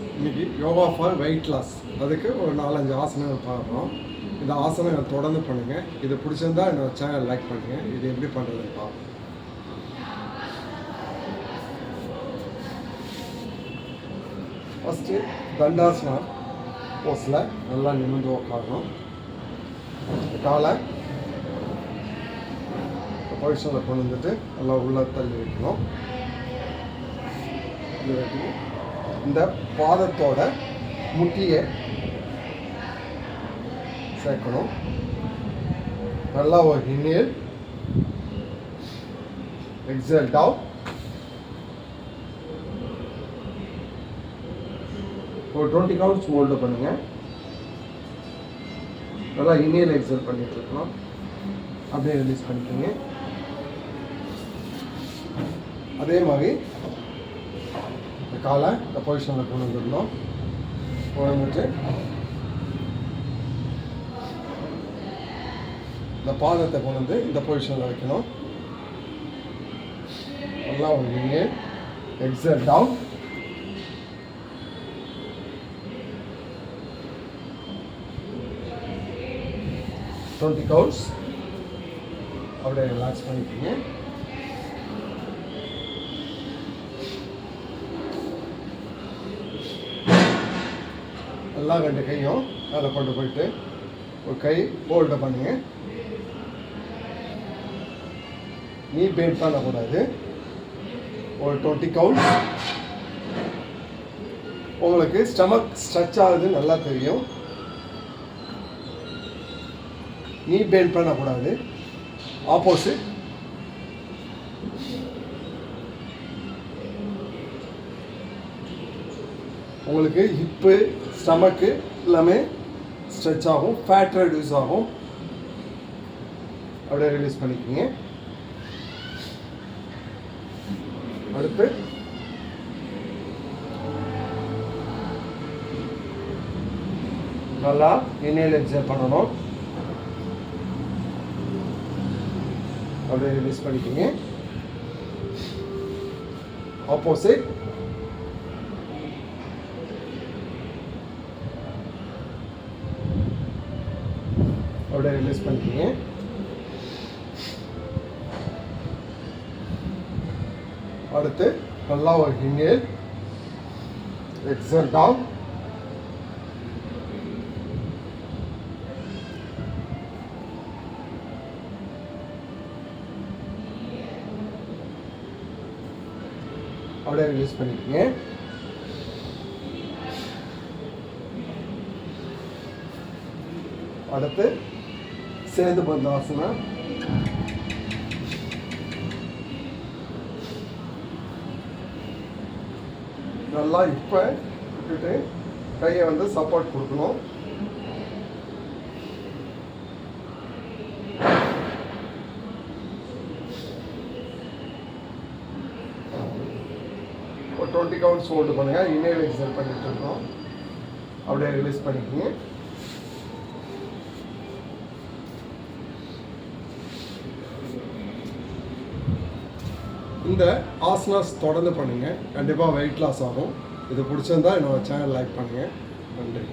இன்றைக்கி yoga for weight loss, அதுக்கு ஒரு 4-5 ஆசனங்கள் பார்க்குறோம். இந்த ஆசனங்கள் தொடர்ந்து பண்ணுங்கள். இது பிடிச்சிருந்தா என்னோடய சேனல் லைக் பண்ணுங்கள். இது எப்படி பண்ணுறதுன்னு பார்ப்போம். ஃபஸ்ட்டு தண்டாசனா போஸில் நல்லா நிமிர்ந்து உட்காரணும். காலை பொசிஷனில் கொண்டு வந்துட்டு நல்லா உள்ளே தள்ளி வைக்கணும். இது வைக்கணும். இந்த பாதத்தோட முட்டியை சேர்க்கணும். நல்லா ஒரு இன்ஹேல், எக்ஸேல் டவுன். ஒரு 20 கவுண்ட்ஸ் ஹோல்டு பண்ணுங்க. நல்லா இன்ஹேல் எக்ஸேல் பண்ணிட்டு இருக்கணும். அப்படியே ரிலீஸ் பண்ணிக்கோங்க. அதே மாதிரி இந்த காலை இந்த பொசிஷனில் கொண்டு வந்துடணும். கொண்டுட்டு இந்த பாதத்தை கொண்டு வந்து இந்த பொசிஷனில் வைக்கணும். நல்லா ஒரு inhale, exhale down. Twenty counts. அப்படியே ரிலாக்ஸ் பண்ணிக்கோங்க. எல்லா 2 கையும் மேலே கொண்டு போயிட்டு ஒரு கை ஹோல்டு பண்ணுங்க. நீ பெண்ட் பண்ணக்கூடாது. ஒரு 20 கவுண்ட்ஸ். உங்களுக்கு ஸ்டமக் ஸ்ட்ரெச் ஆகுது நல்லா தெரியும். நீ பெண்ட் பண்ணக்கூடாது. ஆப்போசிட். உங்களுக்கு ஹிப்பு ஸ்டமக்கு எல்லாமே ஸ்ட்ரெச் ஆகும், ஃபேட் ரெடியூஸ் ஆகும். அப்படியே ரிலீஸ் பண்ணிக்கோங்க. அடுத்து நல்லா இன்ஹேல் எக்ஸேல் பண்ணணும். அப்படியே ரிலீஸ் பண்ணிக்கோங்க. ஆப்போசிட். அப்படியே ரிலீஸ் பண்ணிக்கோங்க. அடுத்து நல்லா ஒரு இன்ஹேல், எக்ஸேல் டவுன். அப்படியே ரிலீஸ் பண்ணிக்கோங்க. அடுத்து சேது பந்தாசனா. நல்லா இப்போ விட்டுட்டு கையை வந்து சப்போர்ட் கொடுக்கணும். ஒரு 20 கவுண்ட்ஸ் ஹோல்டு பண்ணுங்க. இன்ஹேல் எக்ஸேல் பண்ணிட்டு இருக்கோம். அப்படியே ரிலீஸ் பண்ணிக்கோங்க. இந்த ஆசனாஸ் தொடர்ந்து பண்ணுங்கள். கண்டிப்பாக வெயிட் லாஸ் ஆகும். இது பிடிச்சிருந்தா என்னோடய சேனல் லைக் பண்ணுங்கள். நன்றி.